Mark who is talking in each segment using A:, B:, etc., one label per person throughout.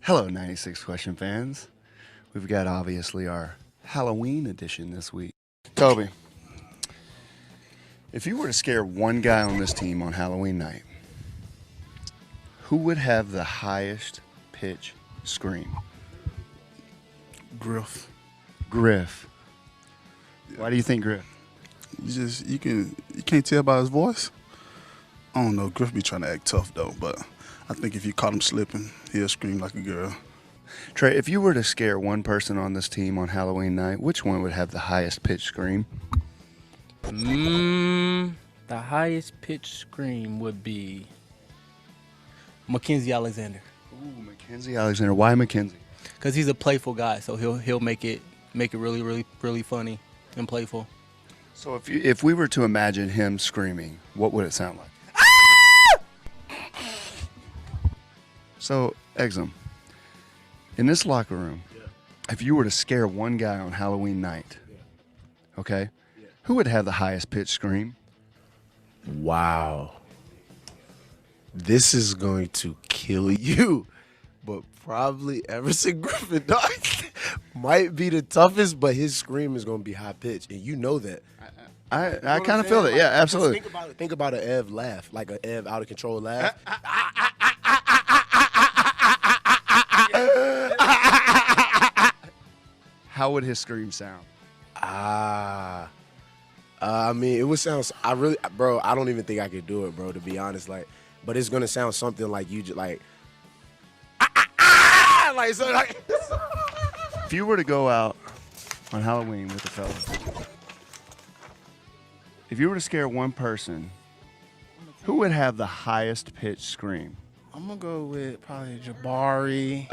A: Hello, 96 Question fans. We've got obviously our Halloween edition this week. Toby, if you were to scare one guy on this team on Halloween night, who would have the highest pitch scream?
B: Griff.
A: Griff. Why do you think Griff?
B: You can't tell by his voice. I don't know. Griff be trying to act tough though, but I think if you caught him slipping, he'll scream like a girl.
A: Trey, if you were to scare one person on this team on Halloween night, which one would have the highest pitch scream?
C: The highest pitch scream would be Mackenzie Alexander.
A: Ooh, Mackenzie Alexander. Why Mackenzie?
C: Because he's a playful guy, so he'll make it really, really, really funny and playful.
A: So if we were to imagine him screaming, what would it sound like? So, Exum, in this locker room, if you were to scare one guy on Halloween night, okay, who would have the highest pitch scream?
D: Wow. This is going to kill you. But probably Everson Griffin might be the toughest, but his scream is going to be high pitched, and you know that.
A: I kind of feel it. Yeah, absolutely.
D: Think about an Ev laugh, like an Ev out of control laugh.
A: How would his scream sound?
D: I mean, it would sound. I don't even think I could do it, bro. To be honest, but it's gonna sound something like you just like.
A: If you were to go out on Halloween with the fellas, if you were to scare one person, who would have the highest pitch scream?
E: I'm gonna go with probably Jabari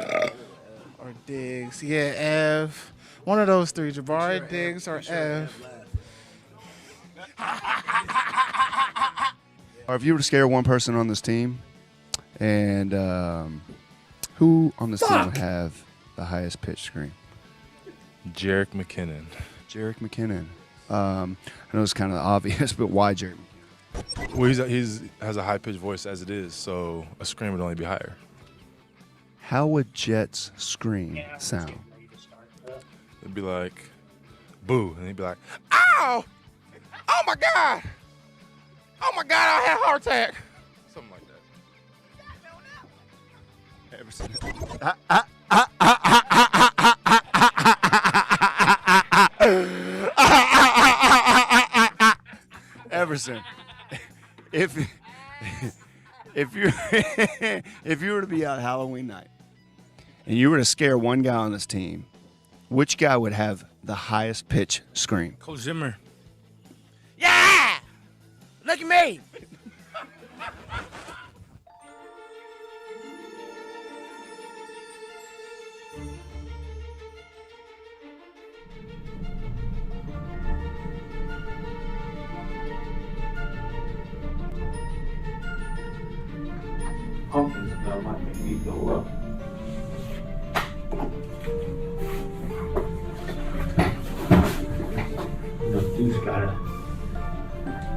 E: or Diggs. Yeah, Ev. One of those three, Jabari, Diggs, or Ev.
A: Or if you were to scare one person on this team, and who on this team would have the highest pitch scream?
F: Jerick McKinnon.
A: Jerick McKinnon. I know it's kind of obvious, but why Jerick?
F: Well, he's has a high-pitched voice as it is, so a scream would only be higher.
A: How would Jet's scream sound?
F: It'd be like, boo, and he'd be like, ow! Oh my God! Oh my God, I had a heart attack! Something like that.
A: Everson. Everson, if you were to be out Halloween night and you were to scare one guy on this team, which guy would have the highest pitch scream?
C: Coach Zimmer.
G: Yeah! Look at me!
H: Pumpkin smell might make me go up. You know, dude's gotta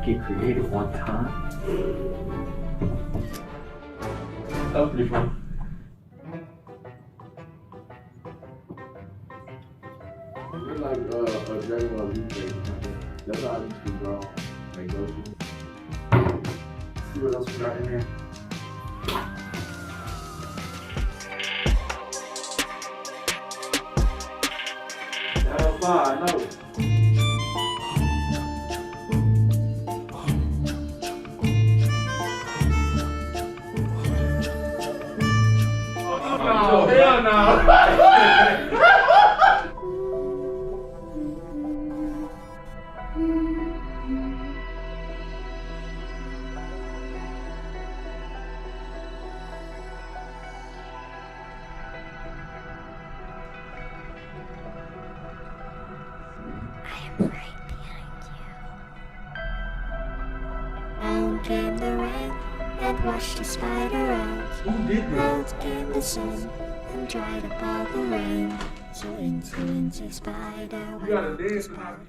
H: get creative one time. That was pretty fun. It's like a Dragon Ball Z thing. That's how I used to draw. Like Goku. See what else we got in here. I know. Oh, hell no.
I: Down came the rain and washed the spider out. Out came the sun and dried up all the rain. So into spider went his power.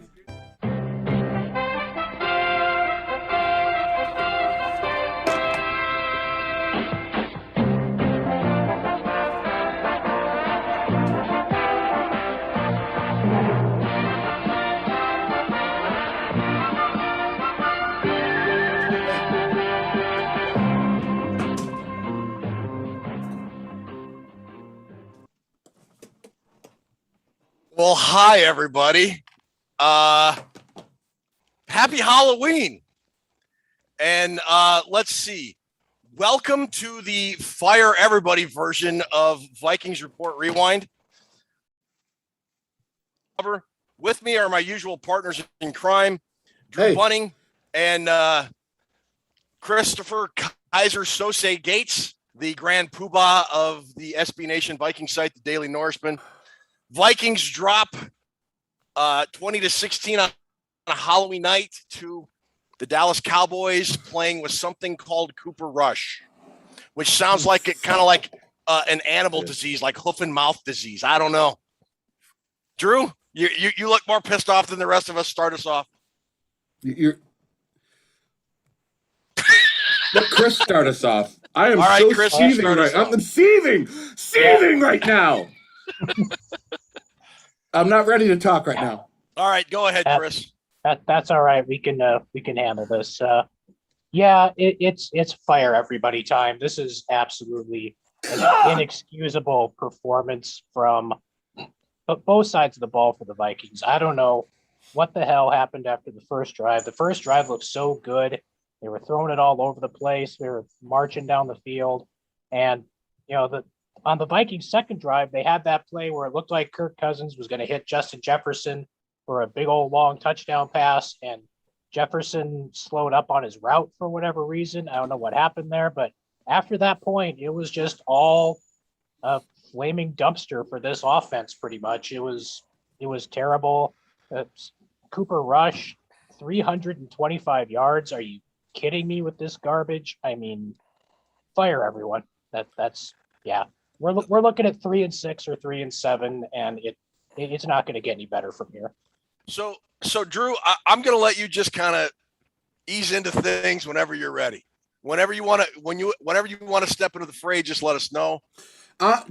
J: Well, hi, everybody. Happy Halloween. And let's see. Welcome to the Fire Everybody version of Vikings Report Rewind. With me are my usual partners in crime, Drew Bunning and Christopher Kaiser Sose Gates, the grand poobah of the SB Nation Viking site, the Daily Norseman. Vikings drop 20-16 on a Halloween night to the Dallas Cowboys, playing with something called Cooper Rush, which sounds like it kind of like an animal disease, like hoof and mouth disease. I don't know. Drew, you look more pissed off than the rest of us. Start us off.
K: Let Chris start us off. I am
J: right,
K: so
J: Chris,
K: seething right. I'm seething right now. I'm not ready to talk right now.
J: All right, go ahead, Chris.
L: That's all right. We can handle this. It's fire everybody time. This is absolutely an inexcusable performance from both sides of the ball for the Vikings. I don't know what the hell happened after the first drive. The first drive looked so good. They were throwing it all over the place. They were marching down the field. And, on the Vikings' second drive, they had that play where it looked like Kirk Cousins was going to hit Justin Jefferson for a big old long touchdown pass. And Jefferson slowed up on his route for whatever reason. I don't know what happened there. But after that point, it was just all a flaming dumpster for this offense, pretty much. It was terrible. Cooper Rush, 325 yards. Are you kidding me with this garbage? I mean, fire everyone. That's we're looking at 3-6 or 3-7, and it's not going to get any better from here.
J: So Drew, I'm going to let you just kind of ease into things whenever you're ready. Whenever you want to step into the fray, just let us know.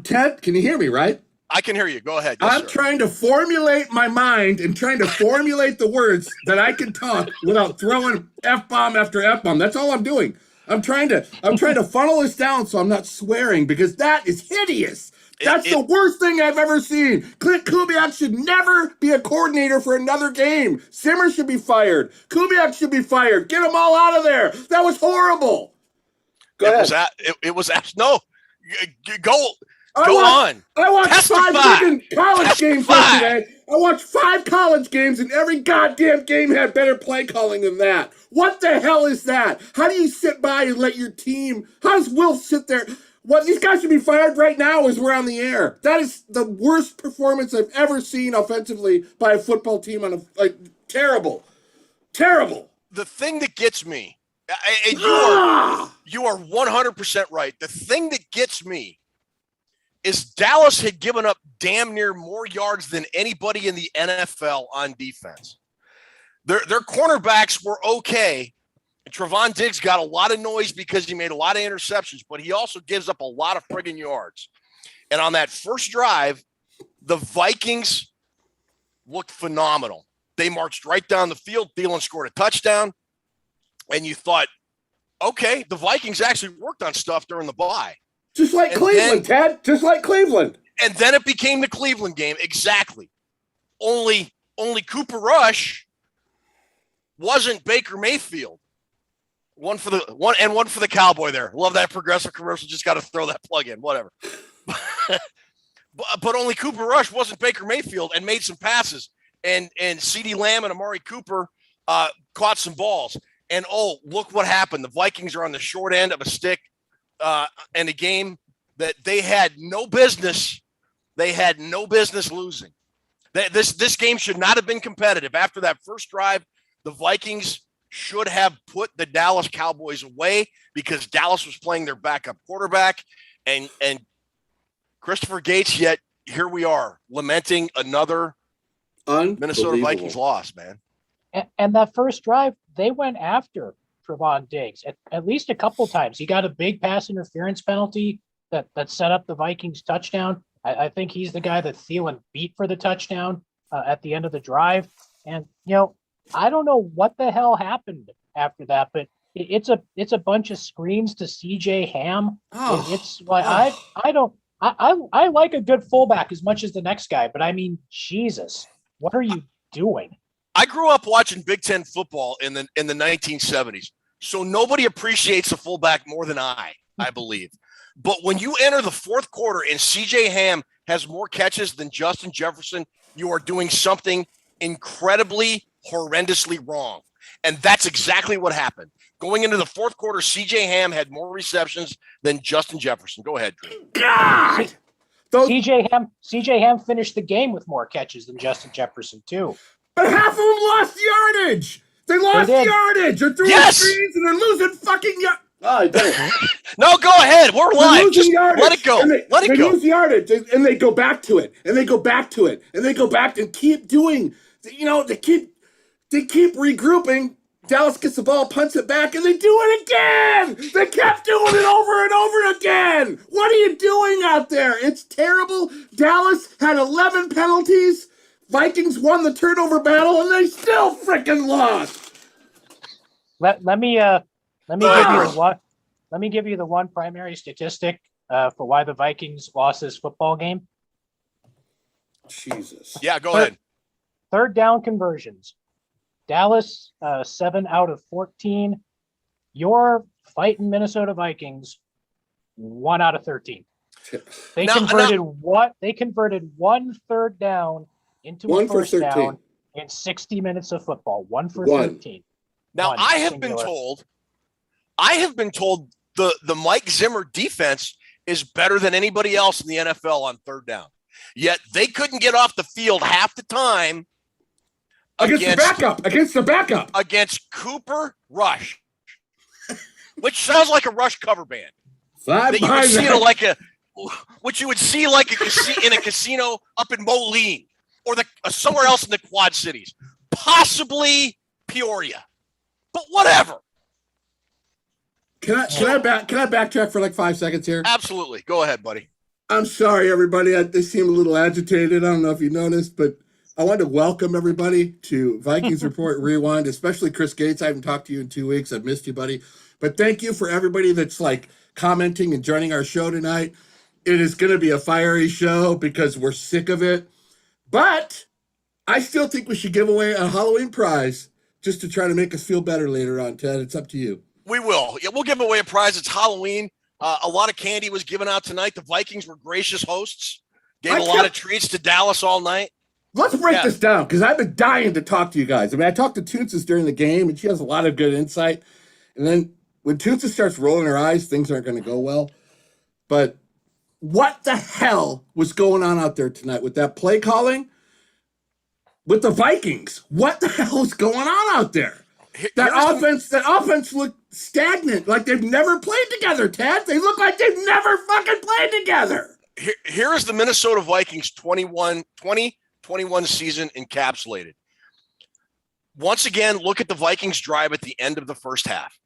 K: Ted, can you hear me? Right?
J: I can hear you. Go ahead. Yes,
K: I'm trying to formulate my mind and trying to formulate the words that I can talk without throwing F-bomb after F-bomb. That's all I'm doing. I'm trying to funnel this down so I'm not swearing, because that is hideous. That's the worst thing I've ever seen. Clint Kubiak should never be a coordinator for another game. Zimmer should be fired. Kubiak should be fired. Get them all out of there. That was horrible. Go ahead.
J: No. Go on.
K: I watched
J: Testify.
K: 5 freaking college games yesterday. I watched 5 college games, and every goddamn game had better play calling than that. What the hell is that? How do you sit by and let your team? How does Will sit there? What, these guys should be fired right now as we're on the air. That is the worst performance I've ever seen offensively by a football team on terrible.
J: The thing that gets me, and you are 100% right. The thing that gets me is Dallas had given up damn near more yards than anybody in the NFL on defense. Their cornerbacks were okay. Trevon Diggs got a lot of noise because he made a lot of interceptions, but he also gives up a lot of friggin' yards. And on that first drive, the Vikings looked phenomenal. They marched right down the field. Thielen scored a touchdown. And you thought, okay, the Vikings actually worked on stuff during the bye.
K: Just like Cleveland, Ted. Just like Cleveland.
J: And then it became the Cleveland game. Exactly. Only Cooper Rush wasn't Baker Mayfield. One for the Cowboy there. Love that Progressive commercial. Just got to throw that plug in. Whatever. but only Cooper Rush wasn't Baker Mayfield and made some passes. And CeeDee Lamb and Amari Cooper caught some balls. And look what happened. The Vikings are on the short end of a stick in a game that they had no business. They had no business losing. This game should not have been competitive. After that first drive, the Vikings should have put the Dallas Cowboys away because Dallas was playing their backup quarterback and Christopher Gates. Yet here we are lamenting another Minnesota Vikings loss, man.
L: And that first drive, they went after Trevon Diggs at least a couple times. He got a big pass interference penalty that set up the Vikings touchdown. I think he's the guy that Thielen beat for the touchdown at the end of the drive. And, I don't know what the hell happened after that, but it's a bunch of screens to CJ Ham. It's like I I like a good fullback as much as the next guy, but I mean, Jesus, what are you doing?
J: I grew up watching Big Ten football in the 1970s, so nobody appreciates a fullback more than I believe. But when you enter the fourth quarter and C.J. Ham has more catches than Justin Jefferson, you are doing something incredibly, horrendously wrong. And that's exactly what happened. Going into the fourth quarter, C.J. Ham had more receptions than Justin Jefferson. Go ahead, Drew.
K: God!
L: C.J. Ham finished the game with more catches than Justin Jefferson, too.
K: But half of them lost yardage. They lost yardage. They're throwing screens and they're losing fucking yardage. Oh,
J: no, go ahead. We're live. Just let it go. Let it
K: go. They
J: go.
K: lose yardage and they go back to it. And they go back to it. And they go back and keep doing, they keep regrouping. Dallas gets the ball, punts it back, and they do it again! They kept doing it over and over again! What are you doing out there? It's terrible. Dallas had 11 penalties. Vikings won the turnover battle, and they still freaking lost.
L: Let me give you the one primary statistic for why the Vikings lost this football game.
K: Jesus.
J: Yeah, go ahead.
L: Third down conversions. Dallas, 7 out of 14. Your fighting Minnesota Vikings, 1 out of 13. They converted one third down into a first down in 60 minutes of football. 1 for 13.
J: Now I have been told the Mike Zimmer defense is better than anybody else in the NFL on third down. Yet they couldn't get off the field half the time.
K: Against the backup.
J: Against Cooper Rush, which sounds like a Rush cover band. Which you would see in a casino up in Moline or somewhere else in the Quad Cities, possibly Peoria, but whatever.
K: Can I backtrack for like 5 seconds here?
J: Absolutely, go ahead, buddy.
K: I'm sorry, everybody. They seem a little agitated. I don't know if you noticed, but I want to welcome everybody to Vikings Report Rewind, especially Chris Gates. I haven't talked to you in 2 weeks. I've missed you, buddy. But thank you for everybody that's like commenting and joining our show tonight. It is going to be a fiery show because we're sick of it. But I still think we should give away a Halloween prize just to try to make us feel better later on, Ted. It's up to you.
J: We will. Yeah, we'll give away a prize. It's Halloween. A lot of candy was given out tonight. The Vikings were gracious hosts. Gave a lot of treats to Dallas all night.
K: Let's break this down because I've been dying to talk to you guys. I mean, I talked to Toonces during the game, and she has a lot of good insight. And then when Toonces starts rolling her eyes, things aren't going to go well. But what the hell was going on out there tonight with that play calling? With the Vikings, what the hell is going on out there? That offense looked stagnant, like they've never played together, Ted. They look like they've never fucking played together.
J: Here is the Minnesota Vikings 2021 season encapsulated. Once again, look at the Vikings drive at the end of the first half.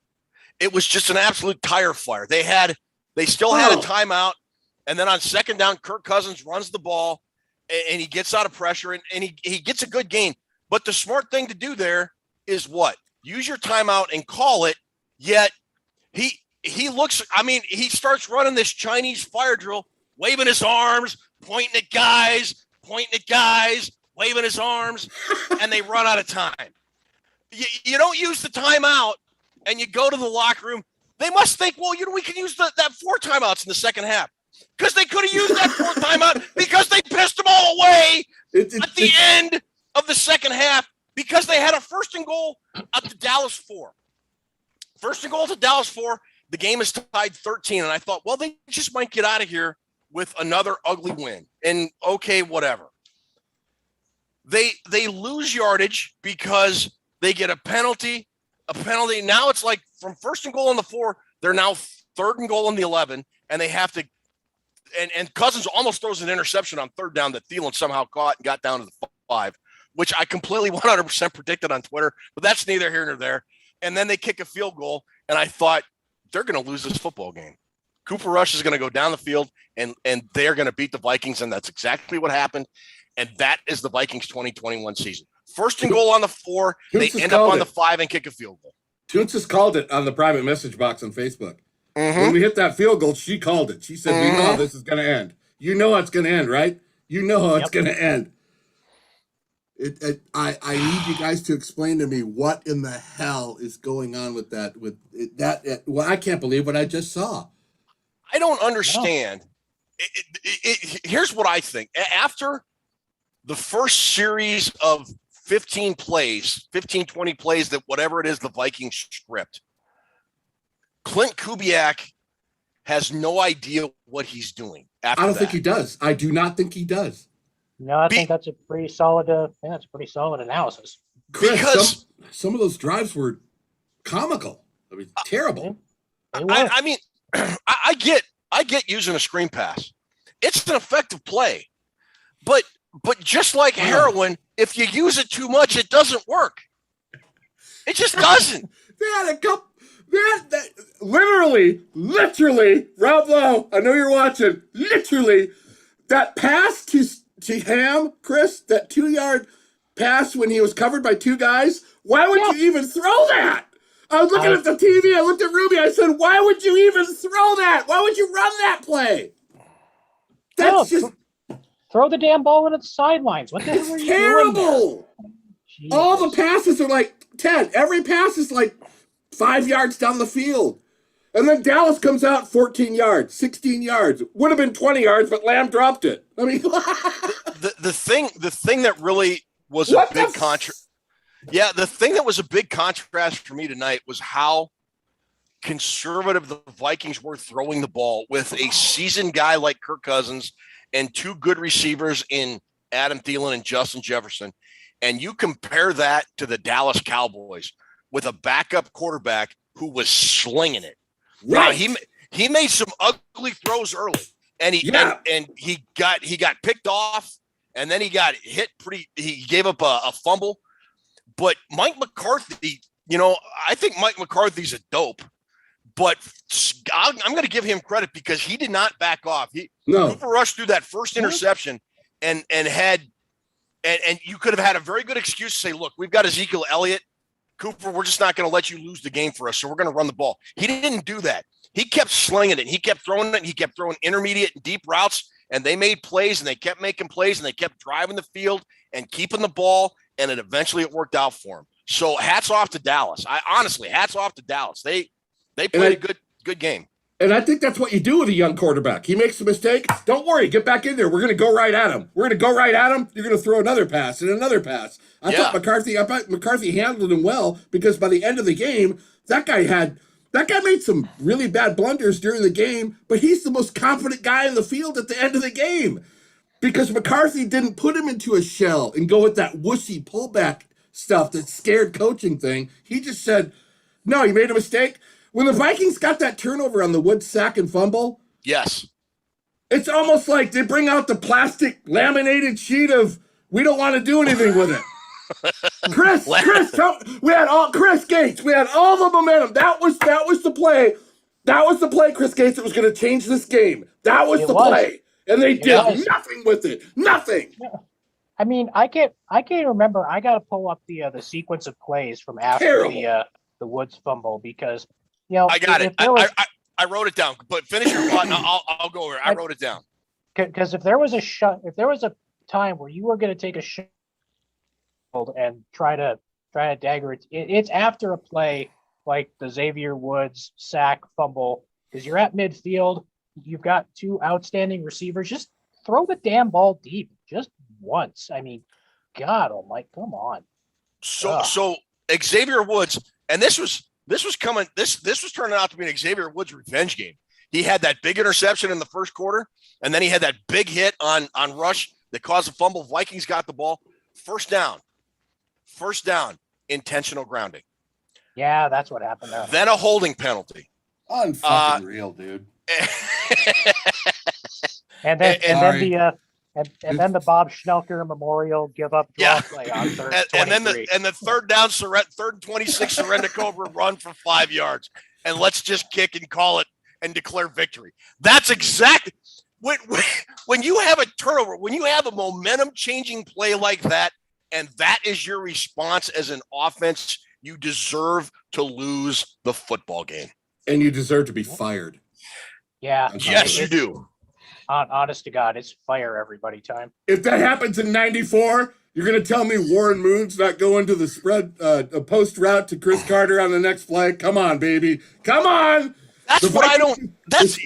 J: It was just an absolute tire fire. They still had a timeout, and then on second down, Kirk Cousins runs the ball, and he gets out of pressure, and he gets a good gain. But the smart thing to do there is what? Use your timeout and call it, yet he starts running this Chinese fire drill, waving his arms, pointing at guys, waving his arms, and they run out of time. You don't use the timeout, and you go to the locker room. They must think, well, we can use that 4 timeouts in the second half. Because they could have used that 4th timeout because they pissed them all away at the end of the second half because they had a 1st and goal at the Dallas 4. 1st and goal to Dallas 4. The game is tied 13, and I thought, well, they just might get out of here with another ugly win. And okay, whatever. They lose yardage because they get a penalty. Now it's like from 1st and goal on the 4, they're now 3rd and goal on the 11, and they have to. And Cousins almost throws an interception on 3rd down that Thielen somehow caught and got down to the 5, which I completely 100% predicted on Twitter, but that's neither here nor there. And then they kick a field goal, and I thought they're going to lose this football game. Cooper Rush is going to go down the field, and they're going to beat the Vikings, and that's exactly what happened. And that is the Vikings 2021 season. 1st and goal on the 4, they end up on the 5 and kick a field goal.
K: Toots has called it on the private message box on Facebook. Mm-hmm. When we hit that field goal, she called it. She said, we know how this is going to end. You know how it's going to end, right? You know how it's going to end. I need you guys to explain to me what in the hell is going on with that. Well, I can't believe what I just saw.
J: I don't understand. Here's what I think. After the first series of 20 plays, that whatever it is, the Vikings script, Clint Kubiak has no idea what he's doing. I don't
K: think he does. I do not think he does.
L: No, I think that's a pretty solid. Analysis.
K: Chris,
J: because
K: some of those drives were comical. I mean, terrible.
J: I mean, I get using a screen pass. It's an effective play, but just like heroin, if you use it too much, it doesn't work. It just doesn't.
K: They had a couple. Literally, Rob Lowe, I know you're watching. Literally, that pass to Ham, Chris, that 2-yard pass when he was covered by two guys. Why would you even throw that? I was looking at the TV. I looked at Ruby. I said, "Why would you even throw that? Why would you run that play?" That's just
L: throw the damn ball into the sidelines. What the hell are you
K: terrible.
L: doing there?
K: All the passes are like 10. Every pass is like 5 yards down the field. And then Dallas comes out 14 yards, 16 yards. Would have been 20 yards, but Lamb dropped it. I mean,
J: the thing that really was a big contrast. Yeah, the thing that was a big contrast for me tonight was how conservative the Vikings were throwing the ball with a seasoned guy like Kirk Cousins and two good receivers in Adam Thielen and Justin Jefferson. And you compare that to the Dallas Cowboys with a backup quarterback who was slinging it.
K: Right.
J: Now, he made some ugly throws early, and he got picked off, and then he got hit he gave up a fumble. But Mike McCarthy, I think Mike McCarthy's a dope, but I'm going to give him credit because he did not back off. Cooper Rush threw that first interception and you could have had a very good excuse to say, look, we've got Ezekiel Elliott. Cooper, we're just not going to let you lose the game for us, so we're going to run the ball. He didn't do that. He kept slinging it. He kept throwing it. He kept throwing intermediate and deep routes, and they made plays, and they kept making plays, and they kept driving the field and keeping the ball, and eventually it worked out for him. So hats off to Dallas. Hats off to Dallas. They played a good game.
K: And I think that's what you do with a young quarterback. He makes a mistake. Don't worry. Get back in there. We're going to go right at him. You're going to throw another pass and another pass. I thought McCarthy handled him well because by the end of the game, that guy made some really bad blunders during the game, but he's the most confident guy in the field at the end of the game because McCarthy didn't put him into a shell and go with that wussy pullback stuff, that scared coaching thing. He just said, no, you made a mistake. When the Vikings got that turnover on the Woods sack and fumble,
J: yes,
K: it's almost like they bring out the plastic laminated sheet of we don't want to do anything with it. Chris Gates. We had all the momentum. That was the play. That was the play, Chris Gates. It was going to change this game. That was the play, and they did nothing with it. Nothing.
L: I mean, I can't remember. I got to pull up the sequence of plays from after the Woods fumble because.
J: I got it. I wrote it down. But finish your thought, and I'll go over. I wrote it down.
L: Because if there was a time where you were going to take a shot and try to dagger it, it's after a play like the Xavier Woods sack fumble because you're at midfield. You've got two outstanding receivers. Just throw the damn ball deep just once. I mean, God almighty, come on.
J: So Xavier Woods, and this was coming. This was turning out to be an Xavier Woods revenge game. He had that big interception in the first quarter, and then he had that big hit on Rush that caused a fumble. Vikings got the ball. First down, intentional grounding.
L: Yeah, that's what happened there.
J: Then a holding penalty.
K: Unfucking real, dude.
L: and then the Bob Schnelker Memorial give up draw play on third.
J: And then the third down, third and 26 Surrender Cobra run for 5 yards, and let's just kick and call it and declare victory. That's exactly when you have a turnover, when you have a momentum changing play like that, and that is your response as an offense. You deserve to lose the football game,
K: and you deserve to be fired.
L: Yeah,
J: yes, you do.
L: Honest to God, it's fire everybody time.
K: If that happens in 94, you're going to tell me Warren Moon's not going to the spread, a post route to Chris Carter on the next play? Come on, baby. Come on.
J: That's what I don't. That's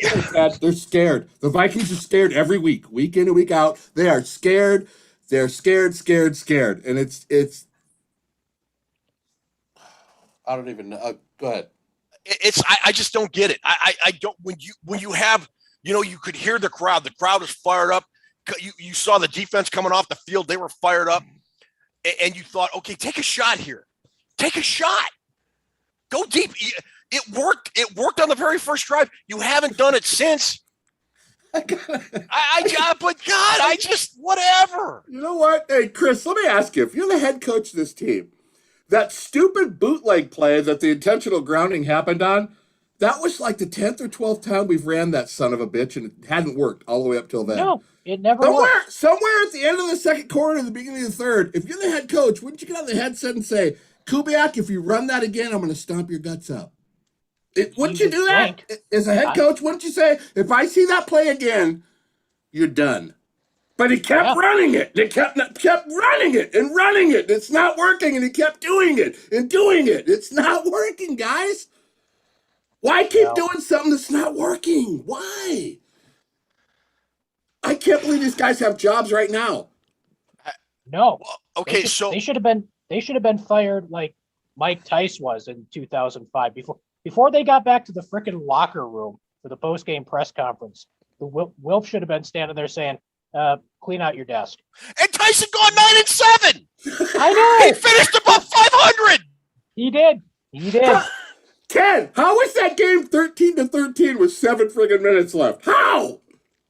K: they're scared. The Vikings are scared every week in and week out. They are scared. They're scared, and it's. I don't even know. Go ahead.
J: I just don't get it. I don't when you have you could hear the crowd. The crowd is fired up. You saw the defense coming off the field. They were fired up, and you thought, okay, take a shot here. Take a shot. Go deep. It worked. It worked on the very first drive. You haven't done it since. But God, I just whatever.
K: You know what? Hey, Chris, let me ask you. If you're the head coach of this team, that stupid bootleg play that the intentional grounding happened on, that was like the 10th or 12th time we've ran that son of a bitch, and it hadn't worked all the way up till then.
L: No, it never worked.
K: Somewhere at the end of the second quarter, the beginning of the third, if you're the head coach, wouldn't you get on the headset and say, Kubiak, if you run that again, I'm going to stomp your guts out? Wouldn't you do that? As a head coach, wouldn't you say, if I see that play again, you're done? But he kept running it. They kept running it and running it. It's not working, and he kept doing it and doing it. It's not working, guys. Why keep doing something that's not working? Why? I can't believe these guys have jobs right now.
L: No.
J: Okay,
L: they should have been fired like Mike Tice was in 2005 before they got back to the frickin' locker room for the post-game press conference. The Wilf should have been standing there saying, clean out your desk.
J: And Tyson gone 9-7.
L: I know.
J: He finished above 500.
L: He did.
K: Ken, how was that game 13-13 with 7 friggin' minutes left? How?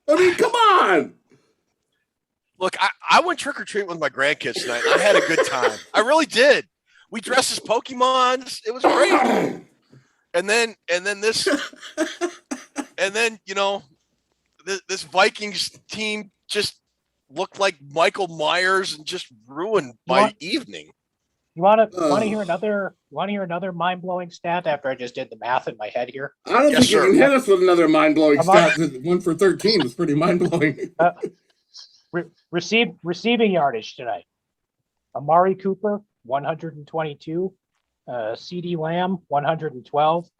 K: I mean, come on.
J: Look, I went trick-or-treating with my grandkids tonight. I had a good time. I really did. We dressed as Pokemons. It was great. And then this, and then, this Vikings team just looked like Michael Myers and just ruined my evening.
L: You want to hear another mind-blowing stat after I just did the math in my head here?
K: I don't think you can hit us with another mind-blowing stat. 1 for 13 was pretty mind-blowing.
L: Receiving yardage tonight. Amari Cooper, 122. CD Lamb, 112.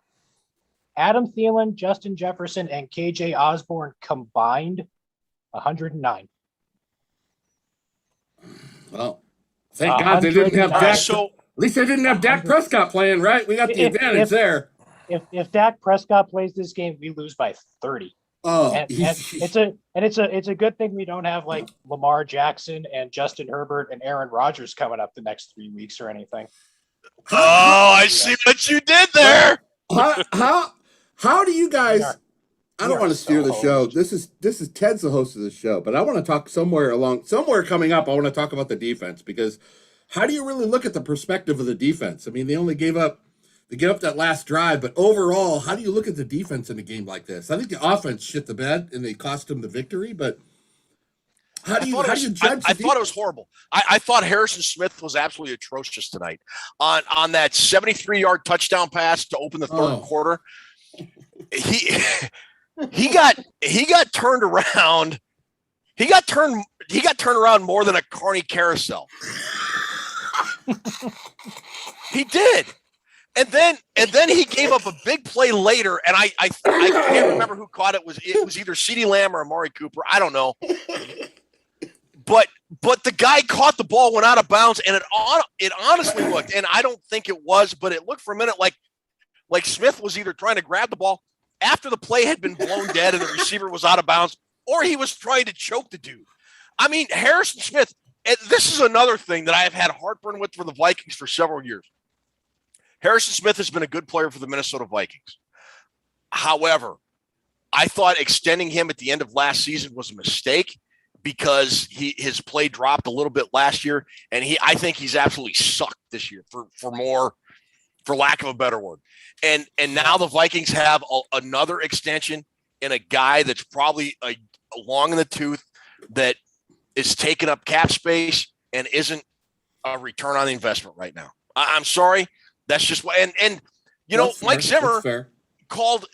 L: Adam Thielen, Justin Jefferson, and KJ Osborne combined, 109.
K: Well, thank God they didn't have Dak. At least they didn't have Dak Prescott playing, right? We got the advantage there.
L: If Dak Prescott plays this game, we lose by 30.
K: Oh,
L: and it's a good thing we don't have like Lamar Jackson and Justin Herbert and Aaron Rodgers coming up the next 3 weeks or anything.
J: Oh, I see what you did there.
K: How do you guys? I don't want to steer the show. This is Ted's the host of the show, but I want to talk somewhere coming up. I want to talk about the defense, because how do you really look at the perspective of the defense? I mean, they gave up that last drive, but overall, how do you look at the defense in a game like this? I think the offense shit the bed and they cost them the victory, but how do you judge?
J: I thought it was horrible. I thought Harrison Smith was absolutely atrocious tonight on that 73-yard touchdown pass to open the third quarter. He got turned around. He got turned around more than a carny carousel. He did. And then he gave up a big play later, and I can't remember who caught it. It was either CeeDee Lamb or Amari Cooper. I don't know. But the guy caught the ball, went out of bounds, and it honestly looked, and I don't think it was, but it looked for a minute like Smith was either trying to grab the ball after the play had been blown dead and the receiver was out of bounds, or he was trying to choke the dude. I mean, Harrison Smith, and this is another thing that I have had heartburn with for the Vikings for several years. Harrison Smith has been a good player for the Minnesota Vikings. However, I thought extending him at the end of last season was a mistake because his play dropped a little bit last year, and I think he's absolutely sucked this year for lack of a better word. And now the Vikings have another extension and a guy that's probably long in the tooth that is taking up cap space and isn't a return on the investment right now. I'm sorry. That's just what, and
K: That's
J: Mike
K: fair.
J: Zimmer called,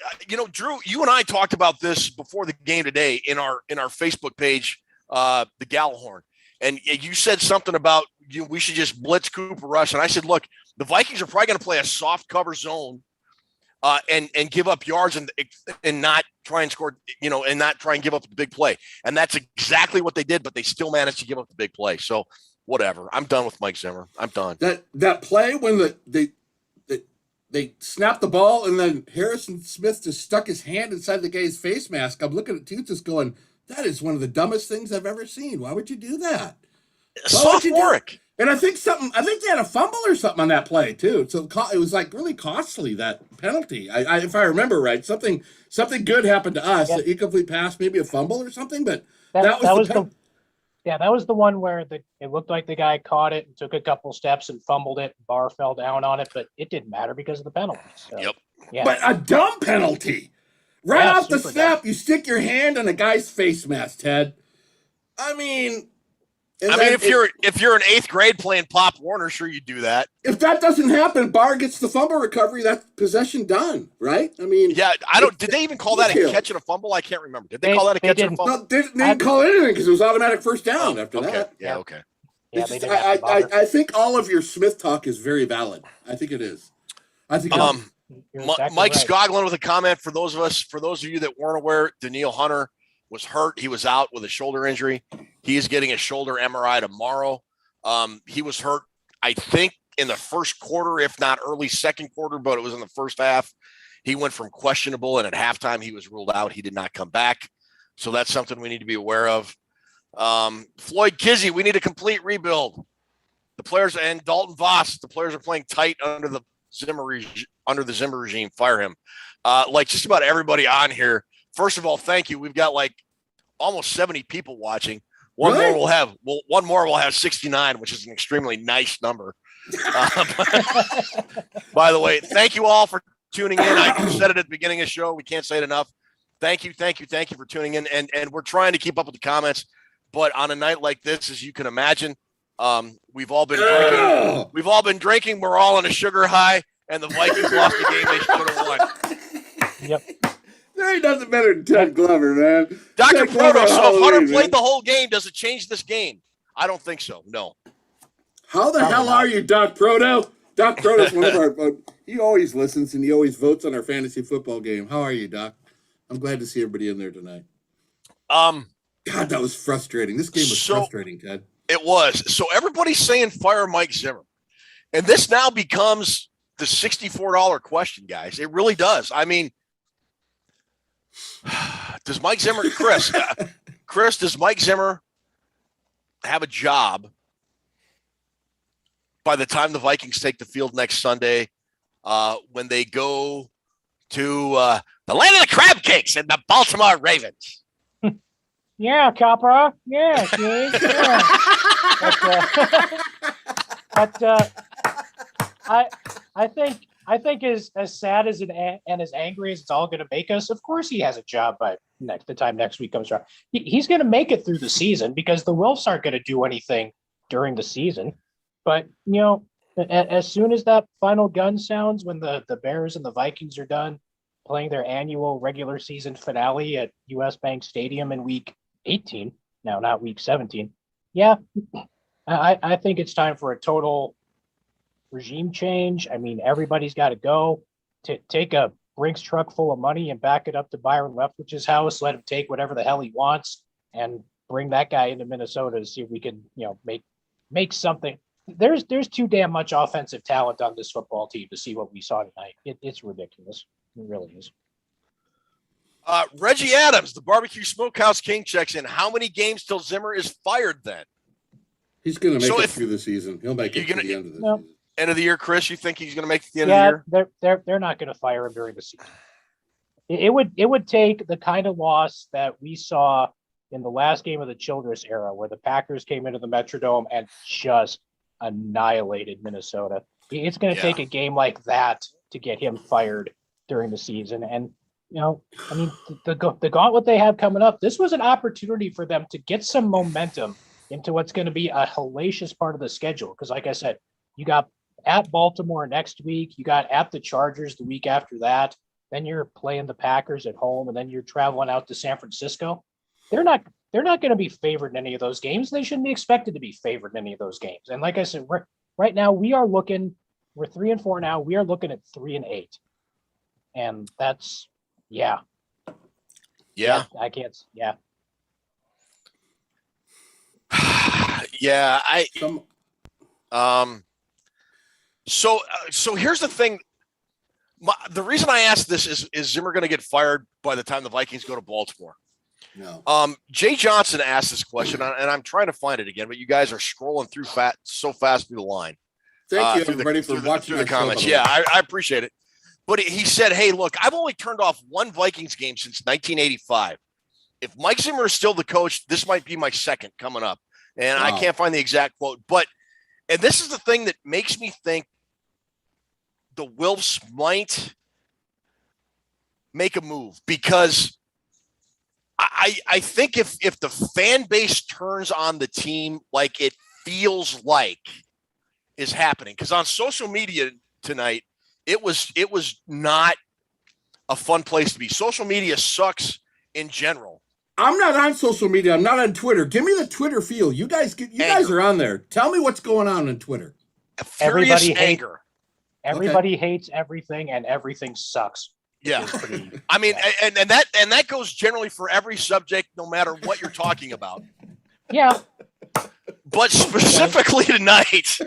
J: Drew, you and I talked about this before the game today in our Facebook page, the Gallahorn. And you said something about we should just blitz Cooper Rush. And I said, look, the Vikings are probably going to play a soft cover zone and give up yards and not try and score, and not try and give up the big play. And that's exactly what they did, but they still managed to give up the big play. So whatever. I'm done with Mike Zimmer. I'm done.
K: That play when they snapped the ball and then Harrison Smith just stuck his hand inside the guy's face mask. I'm looking at Toots just going, that is one of the dumbest things I've ever seen. Why would you do that?
J: Sophomoric.
K: And I think they had a fumble or something on that play too. So it was like really costly, that penalty. If I remember right, something good happened to us. Yeah. The incomplete pass, maybe a fumble or something, but that was
L: the one where it looked like the guy caught it and took a couple steps and fumbled it. Barr fell down on it, but it didn't matter because of the penalty. So,
J: yep.
L: Yeah.
K: But a dumb penalty. Right off the snap, you stick your hand on a guy's face mask, Ted. I mean,
J: if you're in 8th grade playing Pop Warner, sure you do that.
K: If that doesn't happen, Barr gets the fumble recovery. That's possession done, right? I mean,
J: yeah. Did they even call that a catch and a fumble? I can't remember. Did they call that a catch and a fumble?
K: No, they didn't call it anything because it was automatic first down after that.
J: Yeah. Okay.
L: Yeah,
K: I think all of your Smith talk is very valid. I think it is. I think.
L: Exactly
J: Mike
L: right.
J: Skoglund with a comment for those of you that weren't aware, Daniil Hunter was hurt. He was out with a shoulder injury. He is getting a shoulder MRI tomorrow. He was hurt, I think, in the first quarter, if not early second quarter, but it was in the first half. He went from questionable, and at halftime he was ruled out. He did not come back. So that's something we need to be aware of. Floyd Kizzy, we need a complete rebuild. The players and Dalton Voss, the players are playing tight under the Zimmer regime. Fire him. Like just about everybody on here. First of all, thank you. We've got like almost 70 people watching. One more will have 69, which is an extremely nice number. By the way, thank you all for tuning in. I said it at the beginning of the show. We can't say it enough. Thank you for tuning in. And we're trying to keep up with the comments. But on a night like this, as you can imagine, we've all been drinking. We've all been drinking. We're all on a sugar high, and the Vikings lost the game they should have won.
L: Yep.
K: There ain't nothing better than Ted Glover, man.
J: Dr. Proto, so if Hunter played the whole game, does it change this game? I don't think so. No.
K: How the hell are you, Doc Proto? Doc Proto's one of our. He always listens and he always votes on our fantasy football game. How are you, Doc? I'm glad to see everybody in there tonight. God, that was frustrating. This game was frustrating, Ted.
J: It was. So everybody's saying fire Mike Zimmer. And this now becomes the $64 question, guys. It really does. I mean, does Mike Zimmer, Chris, does Mike Zimmer have a job by the time the Vikings take the field next Sunday when they go to the land of the crab cakes and the Baltimore Ravens?
L: Yeah, Capra. Yeah, King. Yeah. I think as sad as and as angry as it's all going to make us, of course he has a job by the time next week comes around. He's going to make it through the season because the Wolves aren't going to do anything during the season. But, as soon as that final gun sounds, when the Bears and the Vikings are done playing their annual regular season finale at US Bank Stadium in week 18, now not week 17. Yeah, I think it's time for a total regime change. I mean, everybody's got to go. Take a Brinks truck full of money and back it up to Byron Leftwich's house. Let him take whatever the hell he wants and bring that guy into Minnesota to see if we can, make something. There's too damn much offensive talent on this football team to see what we saw tonight. It's ridiculous. It really is.
J: Reggie Adams, the Barbecue Smokehouse King, checks in. How many games till Zimmer is fired then?
K: He's going to make it through the season. He'll make it to the end of the season.
J: End of the year, Chris, you think he's going to make it to the end of the
L: year? They're not going to fire him during the season. It would take the kind of loss that we saw in the last game of the Childress era, where the Packers came into the Metrodome and just annihilated Minnesota. It's going to take a game like that to get him fired during the season. And the gauntlet they have coming up, this was an opportunity for them to get some momentum into what's going to be a hellacious part of the schedule. Because like I said, you got at Baltimore next week, you got at the Chargers the week after that, then you're playing the Packers at home, and then you're traveling out to San Francisco. They're not going to be favored in any of those games. They shouldn't be expected to be favored in any of those games. And like I said, right now we're 3-4 now. We are looking at 3-8, and that's
J: Yeah.
L: I can't. Yeah.
J: Yeah. So here's the thing. The reason I asked this is Zimmer going to get fired by the time the Vikings go to Baltimore?
K: No.
J: Jay Johnson asked this question, and I'm trying to find it again, but you guys are scrolling through so fast through the line.
K: Thank you, everybody, for watching
J: through the comments. Yeah, I appreciate it. But he said, hey, look, I've only turned off one Vikings game since 1985. If Mike Zimmer is still the coach, this might be my second coming up. And I can't find the exact quote. And this is the thing that makes me think the Wilfs might make a move, because I think if the fan base turns on the team like it feels like is happening, because on social media tonight, it was not a fun place to be. Social media sucks in general.
K: I'm not on social media. I'm not on Twitter. Give me the Twitter feel. You guys are on there. Tell me what's going on Twitter.
J: Furious anger.
L: Everybody hates everything, and everything sucks.
J: Yeah. I mean, and that goes generally for every subject, no matter what you're talking about.
L: Yeah.
J: But specifically tonight,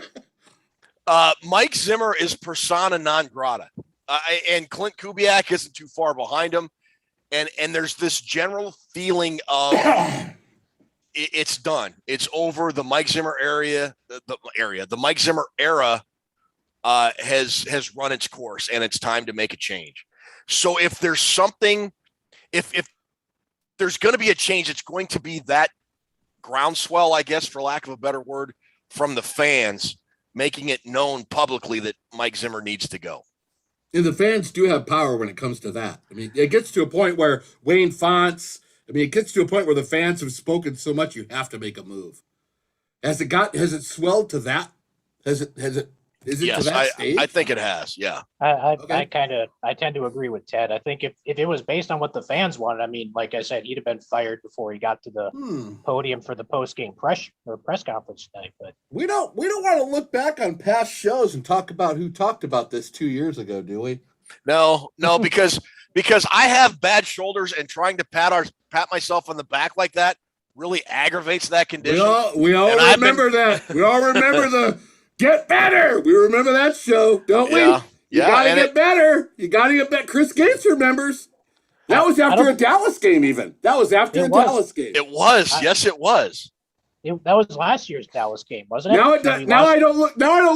J: Mike Zimmer is persona non grata. And Clint Kubiak isn't too far behind him. And there's this general feeling of it's done. It's over. The Mike Zimmer the Mike Zimmer era has run its course, and it's time to make a change. So if there's something, if there's going to be a change, it's going to be that groundswell, I guess, for lack of a better word, from the fans, making it known publicly that Mike Zimmer needs to go.
K: And the fans do have power when it comes to that. I mean, it gets to a point where it gets to a point where the fans have spoken so much, you have to make a move. Has it swelled to that? Is it
J: yes,
K: to that stage?
J: I think it has. Yeah.
L: I tend to agree with Ted. I think if it was based on what the fans wanted, I mean, like I said, he'd have been fired before he got to the podium for the post-game press conference tonight. But
K: we don't want to look back on past shows and talk about who talked about this 2 years ago, do we?
J: No, because I have bad shoulders, and trying to pat myself on the back like that really aggravates that condition.
K: We all remember that. We all remember the get better. We remember that show, don't we?
J: Yeah.
K: You gotta get better. You gotta get better. Chris Gates remembers. That was after a Dallas game, even. That was after a Dallas game.
J: It was. Yes, it was.
L: That was last year's Dallas game, wasn't it?
K: Now I don't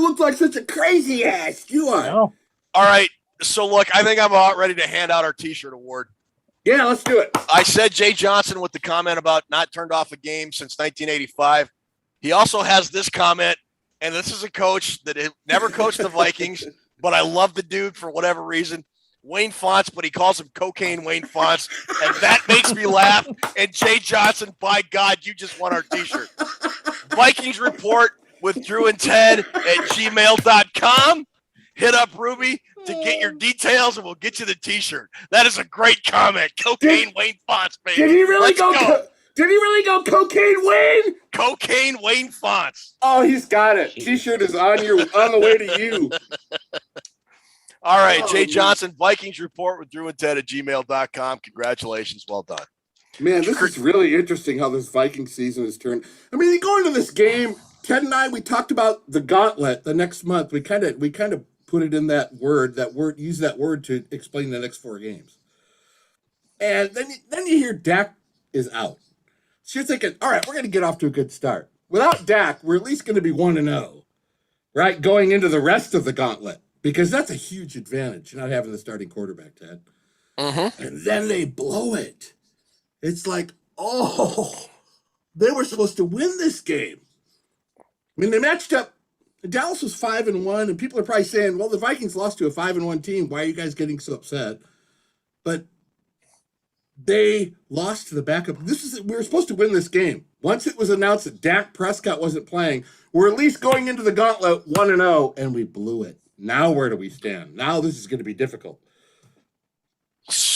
K: look like such a crazy ass. You are.
L: No.
J: All right. So look, I think I'm about ready to hand out our T-shirt award.
K: Yeah, let's do it.
J: I said Jay Johnson with the comment about not turned off a game since 1985. He also has this comment, and this is a coach that never coached the Vikings, but I love the dude for whatever reason. Wayne Fonts, but he calls him Cocaine Wayne Fonts, and that makes me laugh. And Jay Johnson, by God, you just won our T-shirt. Vikings Report with Drew and Ted at gmail.com. Hit up Ruby to get your details, and we'll get you the T-shirt. That is a great comment. Cocaine Wayne Fonts, baby.
K: Did he really go Cocaine Wayne?
J: Cocaine Wayne Fonts.
K: Oh, he's got it. T-shirt is on the way to you.
J: All right, Jay Johnson, Vikings Report with Drew and Ted at gmail.com. Congratulations. Well done.
K: Man, this is really interesting how this Viking season has turned. I mean, going into this game, Ted and I, we talked about the gauntlet the next month. We kind of put it in use that word to explain the next 4 games. And then you hear Dak is out. So you're thinking, all right, we're going to get off to a good start. Without Dak, we're at least going to be 1-0, right? Going into the rest of the gauntlet, because that's a huge advantage, not having the starting quarterback, Ted.
J: Mm-hmm.
K: And then they blow it. It's like, oh, they were supposed to win this game. I mean, they matched up. Dallas was 5-1, and people are probably saying, well, the Vikings lost to a 5-1 team. Why are you guys getting so upset? But they lost to the backup. We were supposed to win this game. Once it was announced that Dak Prescott wasn't playing, we're at least going into the gauntlet 1-0, and we blew it. Now where do we stand? Now this is going to be difficult.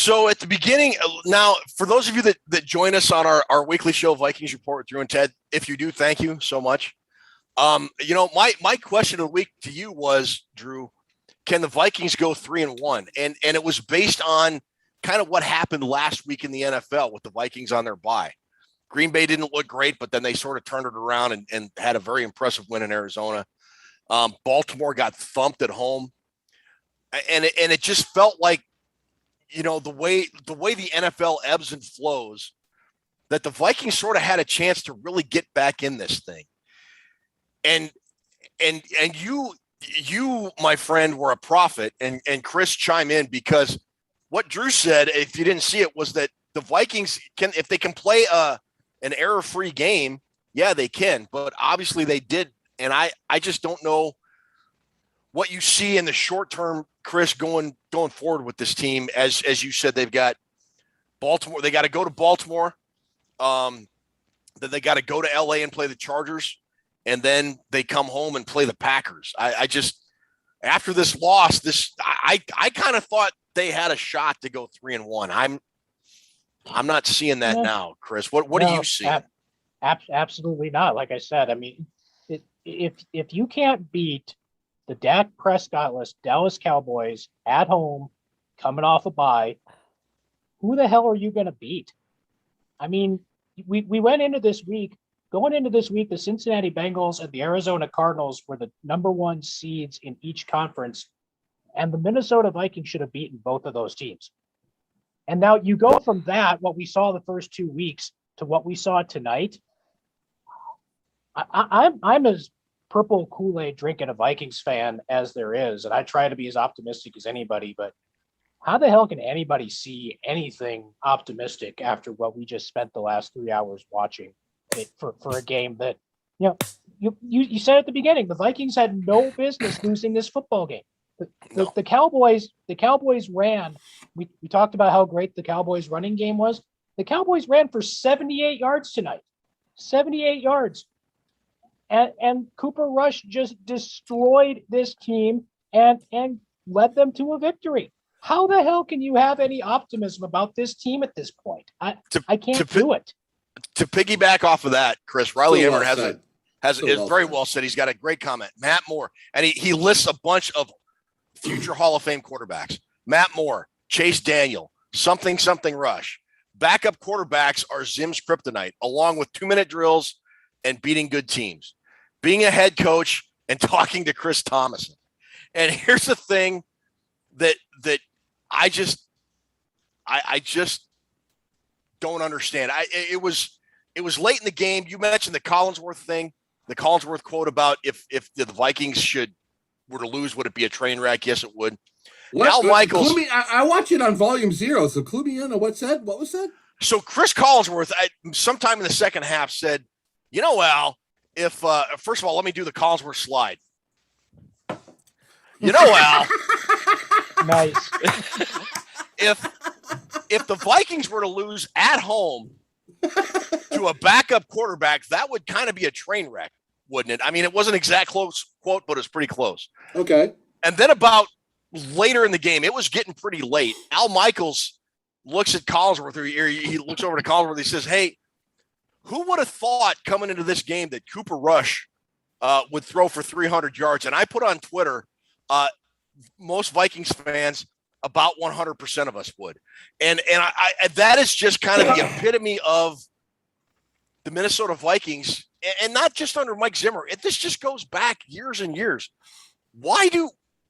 J: So at the beginning, now for those of you that join us on our weekly show, Vikings Report with Drew and Ted, if you do, thank you so much. My question of the week to you was, Drew, can the Vikings go 3-1? And it was based on kind of what happened last week in the NFL with the Vikings on their bye. Green Bay didn't look great, but then they sort of turned it around and had a very impressive win in Arizona. Baltimore got thumped at home. And it just felt like, the way the NFL ebbs and flows, that the Vikings sort of had a chance to really get back in this thing. And you, my friend, were a prophet, and Chris chime in, because what Drew said, if you didn't see it, was that the Vikings can, if they can play an error-free game, yeah, they can. But obviously they did, and I just don't know what you see in the short term, Chris, going forward with this team. As you said, they've got Baltimore. They got to go to Baltimore. Then they got to go to LA and play the Chargers, and then they come home and play the Packers. I just, after this loss, I kind of thought they had a shot to go 3-1. I'm not seeing that now, Chris. What do you see?
L: Absolutely not. Like I said, I mean, if you can't beat the Dak Prescott-less Dallas Cowboys at home, coming off a bye, who the hell are you going to beat? I mean, we went into this week, the Cincinnati Bengals and the Arizona Cardinals were the number one seeds in each conference, and the Minnesota Vikings should have beaten both of those teams. And now you go from that, what we saw the first 2 weeks, to what we saw tonight. I'm as purple Kool-Aid drinking a Vikings fan as there is, and I try to be as optimistic as anybody, but how the hell can anybody see anything optimistic after what we just spent the last 3 hours watching it for a game that, you said at the beginning, the Vikings had no business losing this football game. The Cowboys ran. We talked about how great the Cowboys running game was. The Cowboys ran for 78 yards tonight. 78 yards. And Cooper Rush just destroyed this team and led them to a victory. How the hell can you have any optimism about this team at this point? I can't do it.
J: To piggyback off of that, Chris, Riley
K: So well
J: Everett
K: said.
J: is very well said. He's got a great comment. Matt Moore, and he lists a bunch of future Hall of Fame quarterbacks. Matt Moore, Chase Daniel, something Rush. Backup quarterbacks are Zim's kryptonite, along with 2-minute drills and beating good teams. Being a head coach and talking to Chris Thomason. And here's the thing that I just don't understand. It was late in the game. You mentioned the Collinsworth thing, the Collinsworth quote about if the Vikings were to lose, would it be a train wreck? Yes, it would. Al Michaels.
K: I watch it on volume 0, so clue me in on what was said.
J: So Chris Collinsworth, sometime in the second half, said, Al, if first of all, let me do the Collinsworth slide. Al,
L: nice.
J: If the Vikings were to lose at home to a backup quarterback, that would kind of be a train wreck, wouldn't it? I mean, it wasn't an exact close quote, but it's pretty close.
K: Okay.
J: And then about later in the game, it was getting pretty late. Al Michaels looks at Collinsworth, or he looks over to Collinsworth. He says, "Hey, who would have thought coming into this game that Cooper Rush would throw for 300 yards?" And I put on Twitter, most Vikings fans, about 100% of us would. And I that is just kind of the epitome of the Minnesota Vikings, and not just under Mike Zimmer. This just goes back years and years.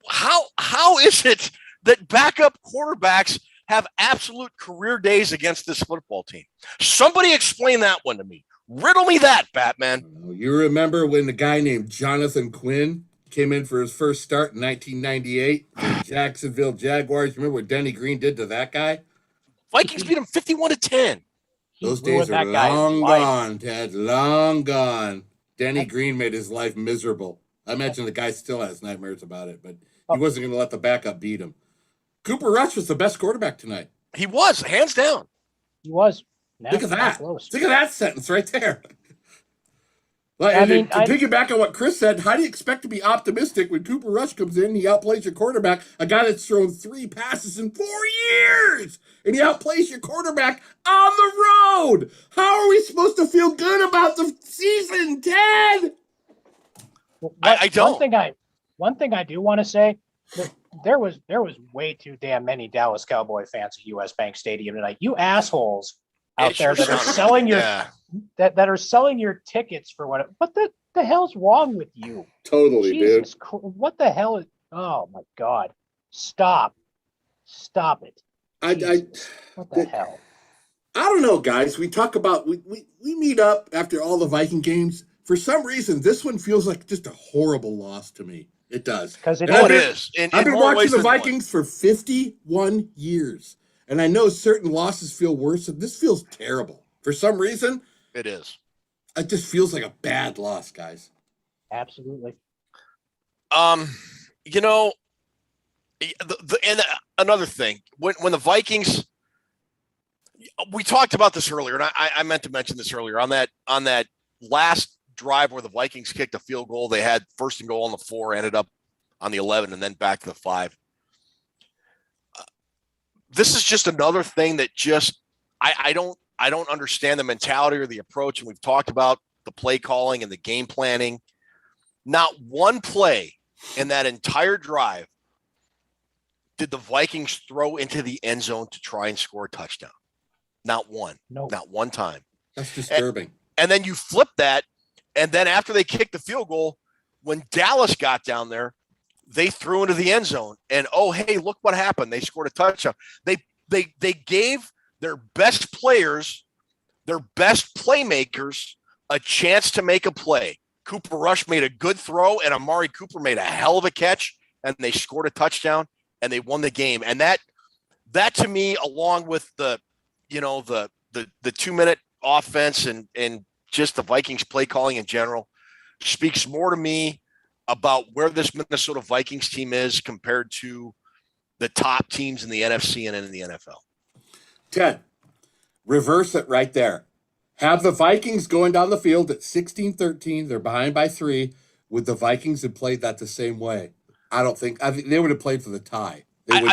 J: How is it that backup quarterbacks have absolute career days against this football team? Somebody explain that one to me. Riddle me that, Batman.
K: You remember when the guy named Jonathan Quinn came in for his first start in 1998? The Jacksonville Jaguars. Remember what Denny Green did to that guy?
J: Vikings beat him 51-10.
K: Those days are long gone, Ted. Long gone. Denny Green made his life miserable. I imagine the guy still has nightmares about it, but he wasn't going to let the backup beat him. Cooper Rush was the best quarterback tonight.
J: He was, hands down.
L: He was.
K: Look at that. Look at that sentence right there. Like,
L: I mean,
K: to piggyback on what Chris said, how do you expect to be optimistic when Cooper Rush comes in? He outplays your quarterback, a guy that's thrown 3 passes in 4 years, and he outplays your quarterback on the road. How are we supposed to feel good about the season, Ted?
J: I don't.
L: One thing I do want to say, that there was way too damn many Dallas Cowboy fans at US Bank Stadium tonight. You assholes out there that are selling your that are selling your tickets for what the hell's wrong with you?
K: Totally,
L: Jesus
K: dude.
L: What the hell is? Oh my God! Stop it! What the hell?
K: I don't know, guys. We talk about we meet up after all the Viking games. For some reason, this one feels like just a horrible loss to me. It does.
L: Because it
J: is.
K: I've been watching the Vikings for 51 years, and I know certain losses feel worse, and this feels terrible. For some reason,
J: it is.
K: It just feels like a bad loss, guys.
L: Absolutely.
J: You know, and another thing, when the Vikings, we talked about this earlier, and I meant to mention this earlier on that last drive where the Vikings kicked a field goal. They had first and goal on the 4, ended up on the 11, and then back to the 5. This is just another thing that just I don't understand the mentality or the approach. And we've talked about the play calling and the game planning. Not one play in that entire drive did the Vikings throw into the end zone to try and score a touchdown. Not one.
L: No.
J: Not one time.
K: That's disturbing.
J: And then you flip that. And then after they kicked the field goal, when Dallas got down there, they threw into the end zone. And, oh, hey, look what happened. They scored a touchdown. They gave their best players, their best playmakers, a chance to make a play. Cooper Rush made a good throw, and Amari Cooper made a hell of a catch, and they scored a touchdown, and they won the game. And that to me, along with the 2-minute offense and just the Vikings play calling in general, speaks more to me about where this Minnesota Vikings team is compared to the top teams in the NFC and in the NFL.
K: Ted, reverse it right there. Have the Vikings going down the field at 16-13. They're behind by 3. Would the Vikings have played that the same way? I think they would have played for the tie. They would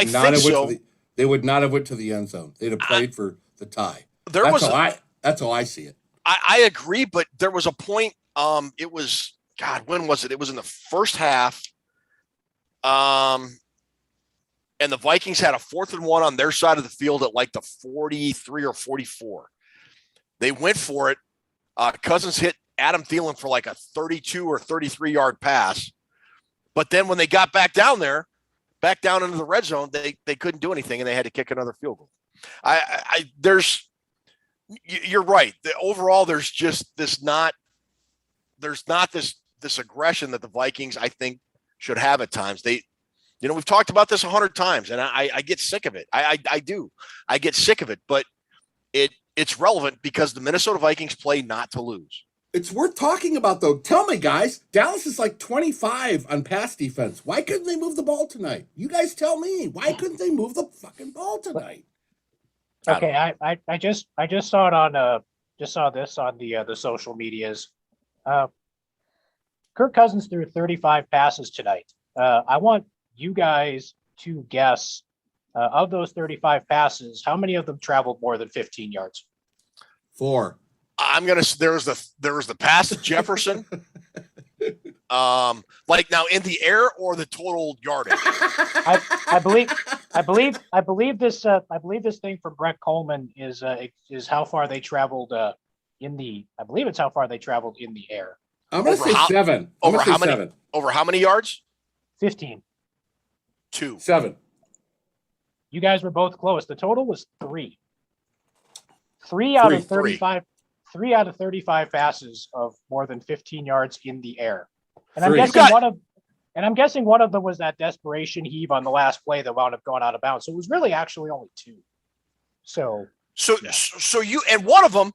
K: they would not have went to the end zone. They'd have played for the tie. That's how I see it.
J: I agree, but there was a point. It was, God, when was it? It was in the first half. And the Vikings had a 4th and 1 on their side of the field at like the 43 or 44. They went for it. Cousins hit Adam Thielen for like a 32 or 33-yard pass. But then when they got back down into the red zone, they couldn't do anything, and they had to kick another field goal. You're right. Overall, there's not this aggression that the Vikings, I think, should have at times. We've talked about this 100 times, and I get sick of it. I do. I get sick of it, but it's relevant because the Minnesota Vikings play not to lose.
K: It's worth talking about, though. Tell me, guys, Dallas is like 25 on pass defense. Why couldn't they move the ball tonight? You guys tell me. Why couldn't they move the fucking ball tonight?
L: Okay, I just saw it on this on the social medias. Kirk Cousins threw 35 passes tonight. I want you guys to guess of those 35 passes, how many of them traveled more than 15 yards?
K: 4.
J: There was the pass to Jefferson. Like now in the air or the total yardage?
L: I believe this thing from Brett Coleman is how far they traveled in the. I believe it's how far they traveled in the air.
K: I'm gonna say 7.
J: Over how many? 7. Over how many yards?
L: 15.
J: 2.
K: 7.
L: You guys were both close. The total was 3. 3 out of 35. 3 out of 35 passes of more than 15 yards in the air. And I'm guessing one of them was that desperation heave on the last play that wound up going out of bounds. So it was really actually only 2. So you and one of them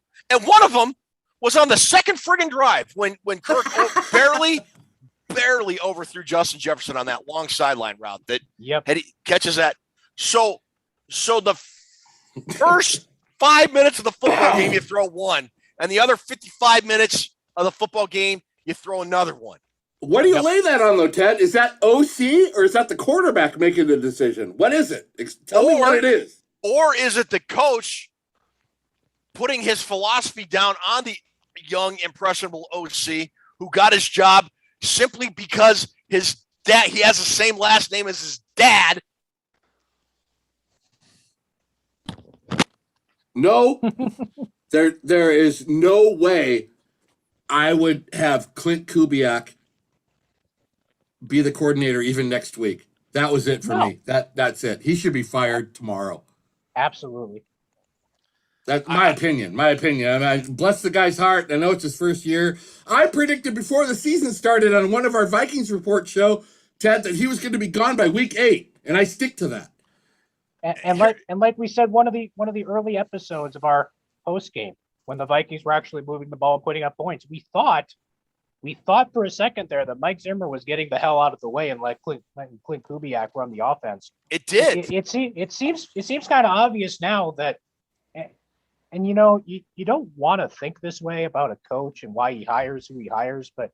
L: was on the second friggin' drive when Kirk barely overthrew Justin Jefferson on that long sideline route that he catches that. So the first 5 minutes of the football game, you throw 1, and the other 55 minutes,
J: of the football game, you throw another one.
K: What do you lay that on, though, Ted? Is that OC or is that the quarterback making the decision? What is it? Tell me what it is.
J: Or is it the coach putting his philosophy down on the young, impressionable OC who got his job simply because his dad, he has the same last name as his dad?
K: No, there is no way I would have Clint Kubiak be the coordinator even next week. That was it for me. That's it. He should be fired tomorrow.
L: Absolutely.
K: That's my opinion. My opinion. I mean, bless the guy's heart. I know it's his first year. I predicted before the season started on one of our Vikings report show, Ted, that he was going to be gone by week 8, and I stick to that.
L: And like we said, one of the early episodes of our post game, when the Vikings were actually moving the ball and putting up points, we thought for a second there that Mike Zimmer was getting the hell out of the way and let Clint Kubiak run the offense.
J: It did.
L: It seems kind of obvious now that, and you know, you don't want to think this way about a coach and why he hires who he hires, but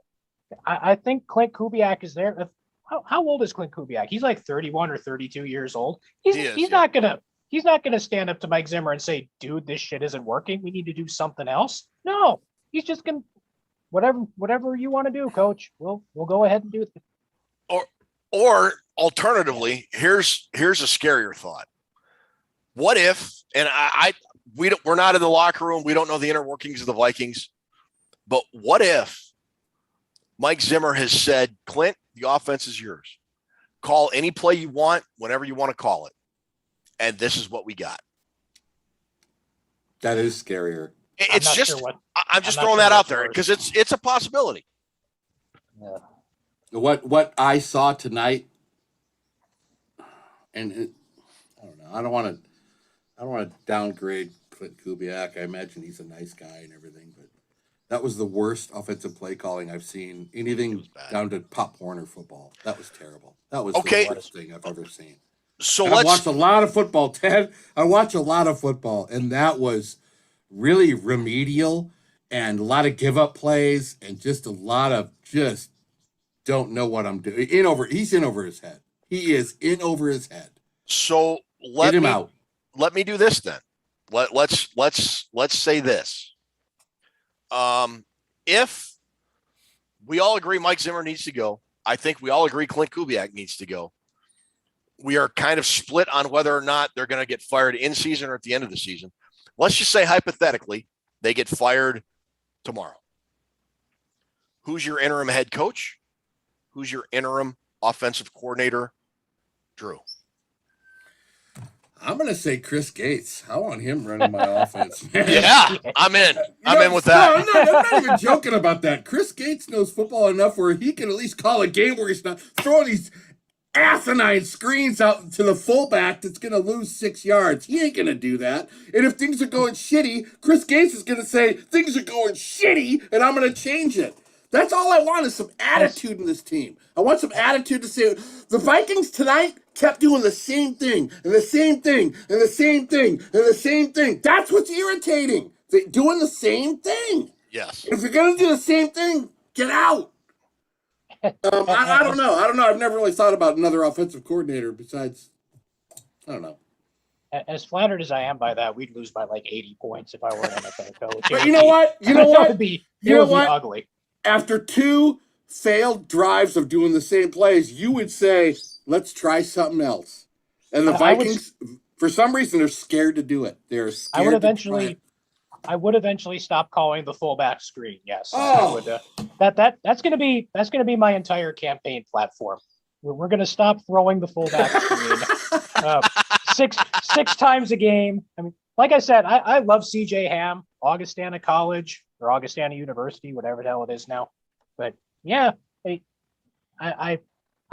L: I think Clint Kubiak is there. How old is Clint Kubiak? He's like 31 or 32 years old. He's not gonna stand up to Mike Zimmer and say, dude, this shit isn't working. We need to do something else. No, he's just gonna whatever you want to do, coach. We'll go ahead and do it.
J: Or alternatively, here's a scarier thought. What if, and we're not in the locker room, we don't know the inner workings of the Vikings, but what if Mike Zimmer has said, Clint, the offense is yours. Call any play you want, whenever you want to call it. And this is what we got.
K: That is scarier.
J: It's just, I'm just throwing that out there because it's a possibility.
L: Yeah.
K: What I saw tonight, and I don't know. I don't want to downgrade Clint Kubiak. I imagine he's a nice guy and everything, but that was the worst offensive play calling I've seen. Anything down to Pop Warner football. That was terrible. That was the worst thing I've ever seen.
J: So
K: I watched a lot of football, Ted. I watch a lot of football, and that was really remedial and a lot of give up plays and just a lot of just don't know what I'm doing. He's in over his head. He is in over his head.
J: So let me do this then. Let's say this. If we all agree Mike Zimmer needs to go, I think we all agree Clint Kubiak needs to go. We are kind of split on whether or not they're going to get fired in season or at the end of the season. Let's just say hypothetically they get fired tomorrow. Who's your interim head coach? Who's your interim offensive coordinator? Drew.
K: I'm going to say Chris Gates. I want him running my offense. Man.
J: Yeah, I'm in. I'm in with that.
K: No, I'm not even joking about that. Chris Gates knows football enough where he can at least call a game where he's not throwing these asinine screens out to the fullback that's going to lose 6 yards. He ain't going to do that. And if things are going shitty, Chris Gates is going to say, things are going shitty, and I'm going to change it. That's all I want is some attitude in this team. I want some attitude to say, the Vikings tonight kept doing the same thing, and the same thing, and the same thing, and the same thing. That's what's irritating. They're doing the same thing.
J: Yes.
K: If you're going to do the same thing, get out. I don't know. I've never really thought about another offensive coordinator besides, I don't know.
L: As flattered as I am by that, we'd lose by like 80 points if I were an NFL coach.
K: But you know what? You know what?
L: It would be ugly.
K: After 2 failed drives of doing the same plays, you would say, let's try something else. And the Vikings, for some reason, they're scared to do it. They're scared
L: I would eventually stop calling the fullback screen. Yes.
K: Oh.
L: That's going to be my entire campaign platform. We're going to stop throwing the fullback screen six times a game. I mean, like I said, I love CJ Ham, Augustana College or Augustana University, whatever the hell it is now. But yeah, I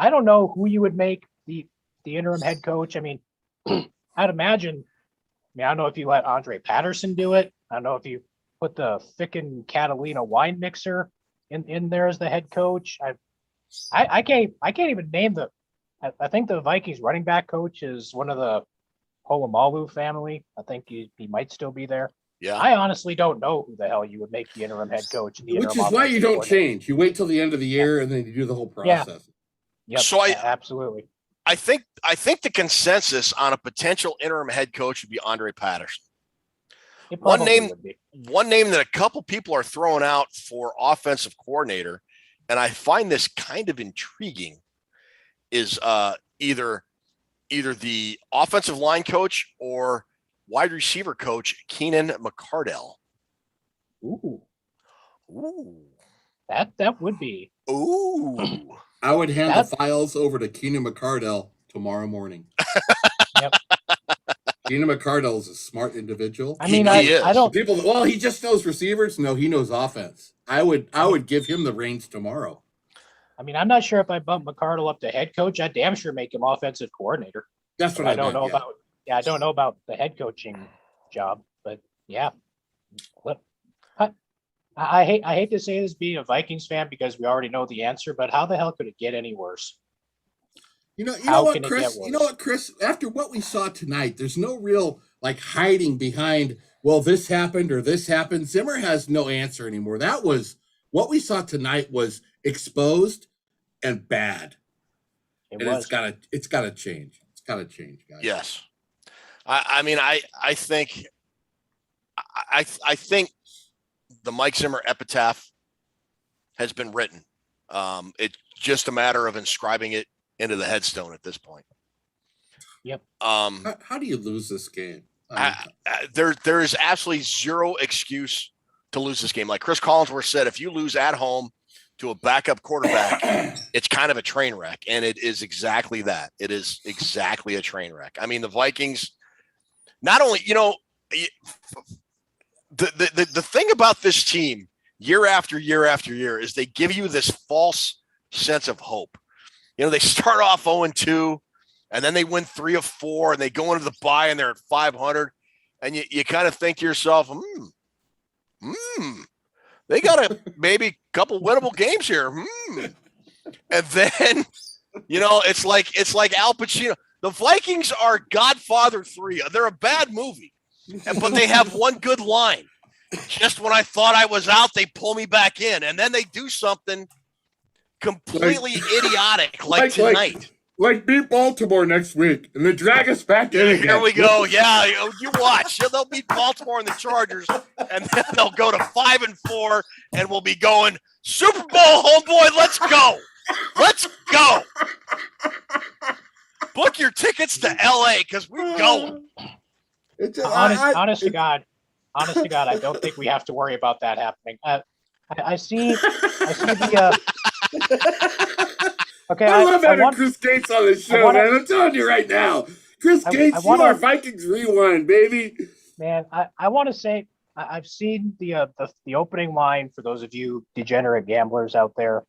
L: don't know who you would make the interim head coach. I mean, I'd imagine. I don't know if you let Andre Patterson do it. I don't know if you put the Ficken Catalina wine mixer in there as the head coach. I can't even name I think the Vikings running back coach is one of the Polamalu family. I think he might still be there.
J: Yeah.
L: I honestly don't know who the hell you would make the interim head coach. And the
K: Which
L: interim
K: is why you
L: offensive
K: don't
L: coordinator.
K: change. You wait till the end of the year and then you do the whole process.
L: Yep.
J: So
L: absolutely.
J: I think the consensus on a potential interim head coach would be Andre Patterson. One name that a couple people are throwing out for offensive coordinator, and I find this kind of intriguing, is either the offensive line coach or wide receiver coach Keenan McCardell.
L: Ooh. That would be.
J: Ooh.
K: I would hand the files over to Keenan McCardell tomorrow morning.
L: Yep.
K: Keenan McCardell is a smart individual.
L: I mean, I don't.
K: People, well, he just knows receivers. No, he knows offense. I would give him the reins tomorrow.
L: I mean, I'm not sure if I bump McCardell up to head coach. I damn sure make him offensive coordinator.
K: That's what
L: I don't know about. Yeah, I don't know about the head coaching job, but yeah. I hate to say this being a Vikings fan because we already know the answer, but how the hell could it get any worse?
K: You know what, Chris? You know what, Chris? After what we saw tonight, there's no real like hiding behind, well, this happened or this happened. Zimmer has no answer anymore. That was what we saw tonight was exposed and bad. It's gotta change. It's gotta change, guys.
J: Yes. I mean, I think the Mike Zimmer epitaph has been written. It's just a matter of inscribing it into the headstone at this point.
L: Yep.
K: How do you lose this game?
J: There is absolutely zero excuse to lose this game. Like Chris Collinsworth said, if you lose at home to a backup quarterback, it's kind of a train wreck. And it is exactly that. It is exactly a train wreck. I mean, the Vikings, not only, the thing about this team year after year after year is they give you this false sense of hope. They start off 0-2 and then they win 3 of 4 and they go into the bye and they're at 500. And you kind of think to yourself, they got maybe a couple winnable games here. And then, it's like Al Pacino. The Vikings are Godfather 3. They're a bad movie, but they have one good line. Just when I thought I was out, they pull me back in. And then they do something completely idiotic like tonight.
K: Like beat Baltimore next week and then drag us back in again.
J: Here we go. Yeah, you watch. They'll beat Baltimore and the Chargers, and then they'll go to 5-4, and we'll be going Super Bowl, homeboy. Let's go. Let's go. Book your tickets to LA because we're going.
L: Honest to God, I don't think we have to worry about that happening. I see the. Okay,
K: I love having Chris Gates on the show, man. I'm telling you right now, Chris Gates, you are Vikings Rewind, baby.
L: Man, I want to say I've seen the opening line for those of you degenerate gamblers out there.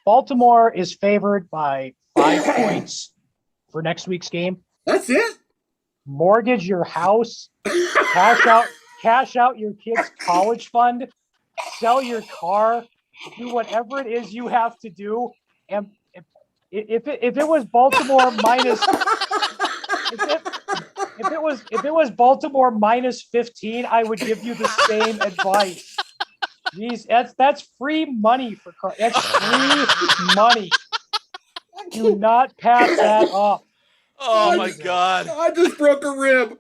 L: Baltimore is favored by 5 points for next week's game.
K: That's it.
L: Mortgage your house, cash out your kid's college fund, sell your car, do whatever it is you have to do. And if it was Baltimore minus if it was Baltimore minus 15, I would give you the same advice. Jeez, that's free money that's free money. Do not pass that up.
J: Oh my God!
K: I just broke a rib.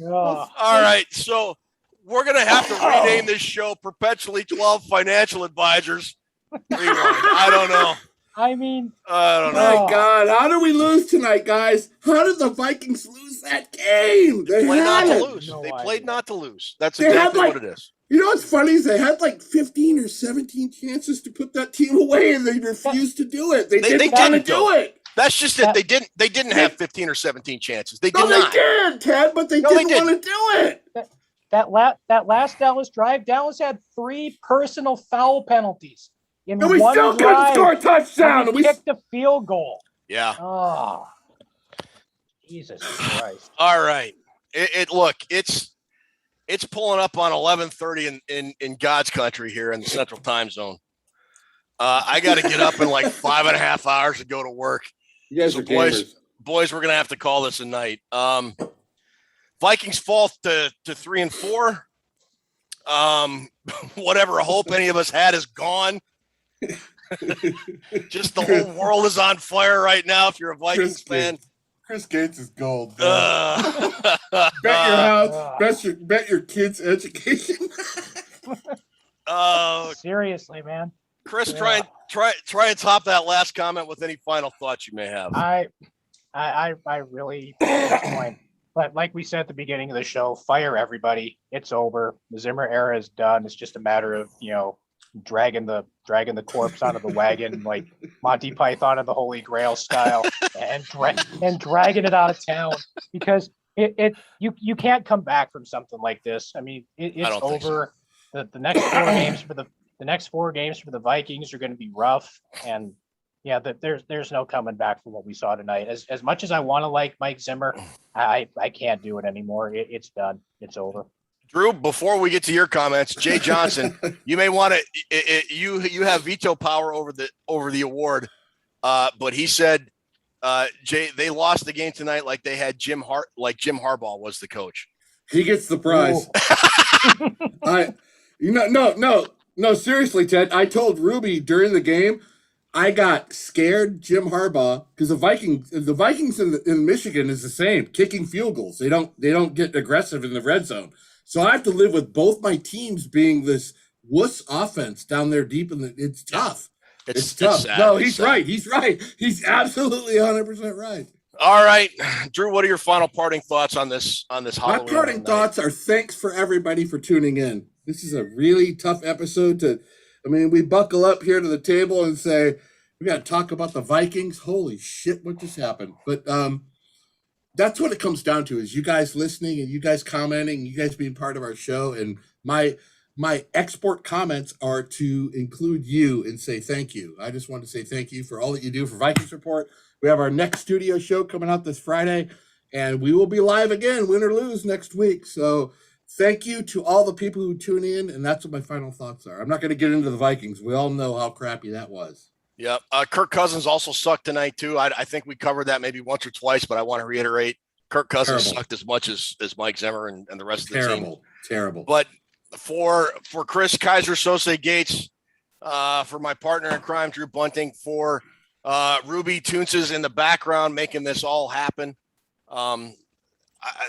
J: All right, so we're gonna have to rename this show Perpetually 12 Financial Advisors. Rewind. I don't know.
L: I mean,
J: I don't
K: know. My God, how did we lose tonight, guys? How did the Vikings lose that game? They
J: played not to
K: lose.
J: They played not to lose. That's exactly what it is.
K: You know what's funny is they had like 15 or 17 chances to put that team away, and they refused to do it. They didn't want to do it.
J: That's just it. They didn't have 15 or 17 chances. They did not.
K: They did, Ted, but they didn't want to do it.
L: That last Dallas drive, Dallas had 3 personal foul penalties. And
K: we still couldn't score a touchdown.
L: And we kicked a field goal.
J: Yeah.
L: Oh, Jesus Christ.
J: All right. It's pulling up on 11:30 in God's country here in the Central Time Zone. I got to get up in like 5.5 hours to go to work.
K: You guys are
J: boys, we're gonna have to call this a night. Vikings fall to 3-4. Whatever hope any of us had is gone. Just the whole world is on fire right now. If you're a Vikings fan,
K: Chris Gates is gold.
J: bet
K: your house, bet your kids' education.
L: Seriously, man.
J: Chris, try and top that last comment with any final thoughts you may have.
L: I really at this point, but like we said at the beginning of the show, fire everybody. It's over. The Zimmer era is done. It's just a matter of dragging the corpse out of the wagon like Monty Python and the Holy Grail style, and dragging it out of town, because you can't come back from something like this. I mean, it's over. So. The next 4 games for the Vikings are going to be rough, and yeah, there's no coming back from what we saw tonight. As much as I want to like Mike Zimmer, I can't do it anymore. It's done. It's over.
J: Drew, before we get to your comments, Jay Johnson, you may want to. You have veto power over the award, but he said, Jay, they lost the game tonight like they had Jim Harbaugh was the coach.
K: He gets the prize. No, seriously, Ted. I told Ruby during the game, I got scared Jim Harbaugh, because the Vikings in Michigan is the same, kicking field goals. They don't get aggressive in the red zone. So I have to live with both my teams being this wuss offense down there deep it's tough. It's tough. No, he's right. He's right. He's absolutely 100% right.
J: All right, Drew, what are your final parting thoughts on this Halloween?
K: My parting thoughts are thanks for everybody for tuning in. This is a really tough episode we buckle up here to the table and say, we got to talk about the Vikings. Holy shit, what just happened? But that's what it comes down to, is you guys listening and you guys commenting, you guys being part of our show. And my export comments are to include you and say thank you. I just want to say thank you for all that you do for Vikings Report. We have our next studio show coming out this Friday, and we will be live again, win or lose, next week. So thank you to all the people who tune in, and that's what my final thoughts are. I'm not going to get into the Vikings. We all know how crappy that was.
J: Yeah, Kirk Cousins also sucked tonight too. I think we covered that maybe once or twice, but I want to reiterate, Kirk Cousins sucked as much as Mike Zimmer and the rest of the team.
K: Terrible.
J: But for Chris Kaiser, Sose Gates, for my partner in crime, Drew Bunting, for Ruby Toonces in the background making this all happen.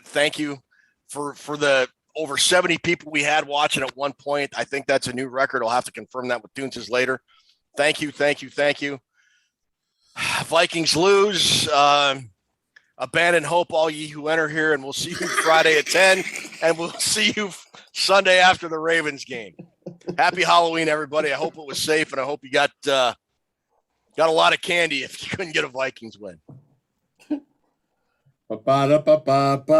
J: Thank you for the over 70 people we had watching at one point. I think that's a new record. I'll have to confirm that with Toonces later. Thank you. Vikings lose. Abandon hope, all ye who enter here, and we'll see you Friday at 10, and we'll see you Sunday after the Ravens game. Happy Halloween, everybody. I hope it was safe, and I hope you got a lot of candy if you couldn't get a Vikings win.